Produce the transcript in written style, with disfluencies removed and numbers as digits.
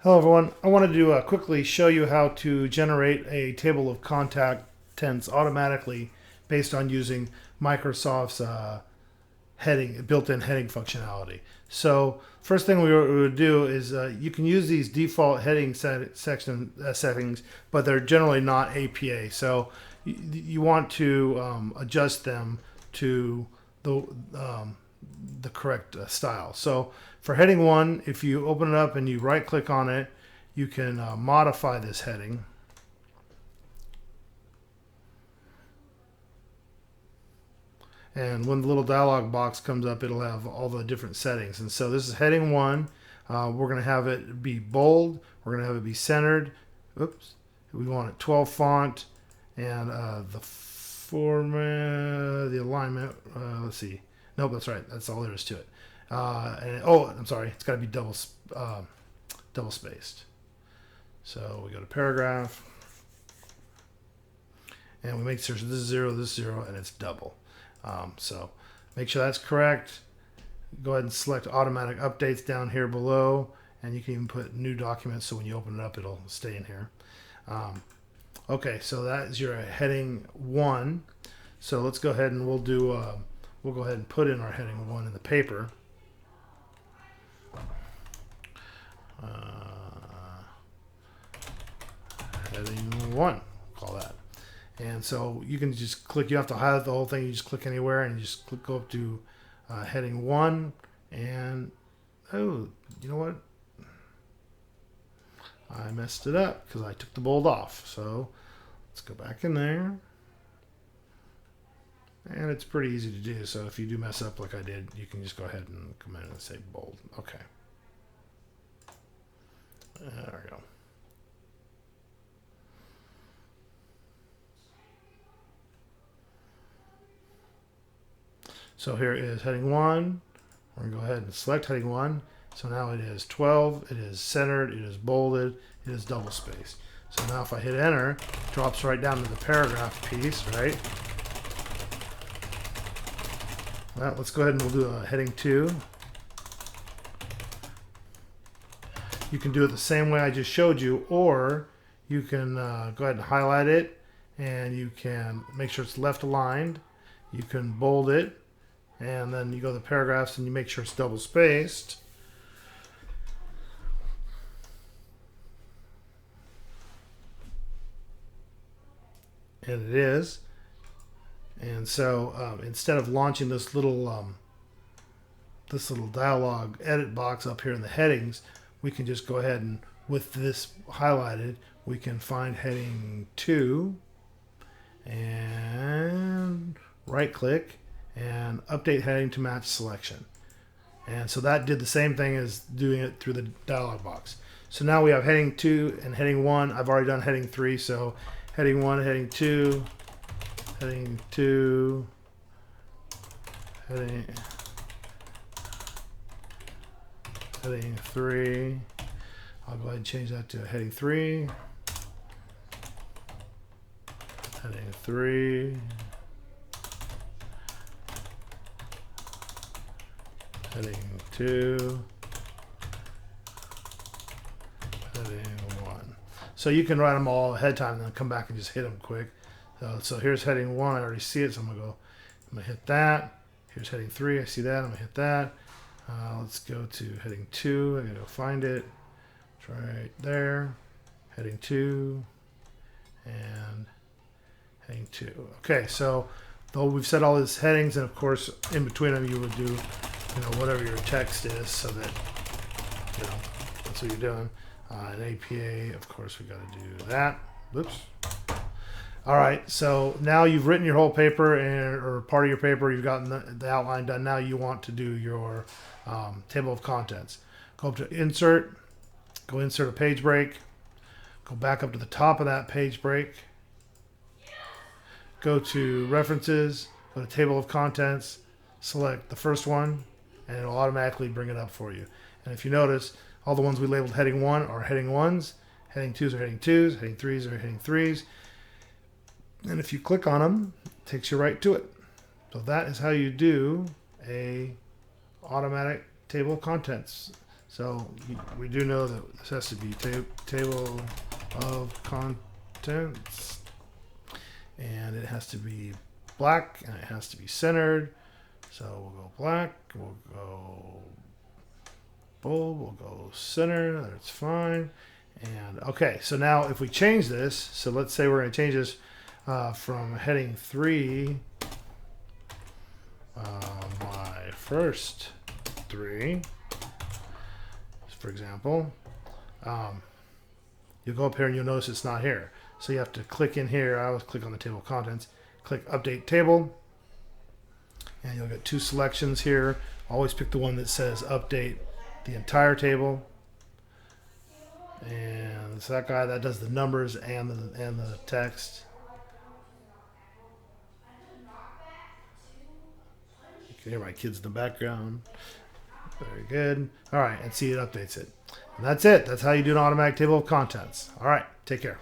Hello everyone. I wanted to quickly show you how to generate a table of contents automatically based on using Microsoft's built-in heading functionality. So first thing we would do is you can use these default heading settings, but they're generally not APA. So you want to adjust them to the correct style. So for heading 1, if you open it up and you right click on it, you can modify this heading. And when the little dialog box comes up, it'll have all the different settings. And so this is heading 1. We're going to have it be bold. We're going to have it be centered. Oops. We want it 12 font. And the format, the alignment, let's see. Nope, that's right. That's all there is to it. I'm sorry. It's got to be double spaced. So we go to paragraph. And we make sure this is 0, this is 0, and it's double. So make sure that's correct. Go ahead and select automatic updates down here below, and you can even put new documents so when you open it up it'll stay in here. Okay, so that is your heading 1. So let's go ahead and we'll go ahead and put in our heading 1 in the paper. Heading 1, call that. And so you can just click, you have to highlight the whole thing, you just click anywhere and you just go up to heading 1, and oh, you know what? I messed it up because I took the bold off. So let's go back in there. And it's pretty easy to do, so if you do mess up like I did, you can just go ahead and come in and say bold. Okay. There we go. So here is heading 1. We're going to go ahead and select heading 1. So now it is 12, it is centered, it is bolded, it is double spaced. So now if I hit enter, it drops right down to the paragraph piece, right? Well, let's go ahead and we'll do a heading 2. You can do it the same way I just showed you, or you can go ahead and highlight it, and you can make sure it's left aligned. You can bold it, and then you go to the paragraphs and you make sure it's double spaced. And it is. And so instead of launching this little dialog edit box up here in the headings, we can just go ahead and, with this highlighted, we can find heading 2 and right click and update heading to match selection. And so that did the same thing as doing it through the dialog box. So now we have heading 2 and heading 1. I've already done heading 3, so heading 1, heading 2, heading 2, heading 3. I'll go ahead and change that to heading 3, heading 3, heading 2, heading 1. So you can write them all ahead of time and then come back and just hit them quick. So here's heading 1. I already see it, so I'm gonna hit that. Here's heading 3. I see that. I'm gonna hit that. Let's go to heading 2. I'm gonna go find it. It's right there. Heading 2 and heading 2. Okay, so though we've set all these headings, and of course in between them you would do, whatever your text is, so that that's what you're doing. In APA, of course, we got to do that. Oops. All right, so now you've written your whole paper or part of your paper. You've gotten the outline done. Now you want to do your table of contents. Go up to Insert. Go Insert a page break. Go back up to the top of that page break. Go to References. Go to Table of Contents. Select the first one, and it'll automatically bring it up for you. And if you notice, all the ones we labeled heading 1 are heading 1s. Heading 2s are heading 2s. Heading 3s are heading 3s. And if you click on them, it takes you right to it. So that is how you do a automatic table of contents So we do know that this has to be table of contents, and it has to be black, and it has to be centered. So we'll go black, we'll go bold, we'll go center. That's fine. And okay, so now if we change this, so let's say we're going to change this from heading 3, my first 3, for example, you'll go up here and you'll notice it's not here. So you have to click in here. I always click on the table of contents, click update table, and you'll get 2 selections here. Always pick the one that says update the entire table. And it's that guy that does the numbers and the text. You can hear my kids in the background. Very good. All right, and see, it updates it. And that's it. That's how you do an automatic table of contents. All right, take care.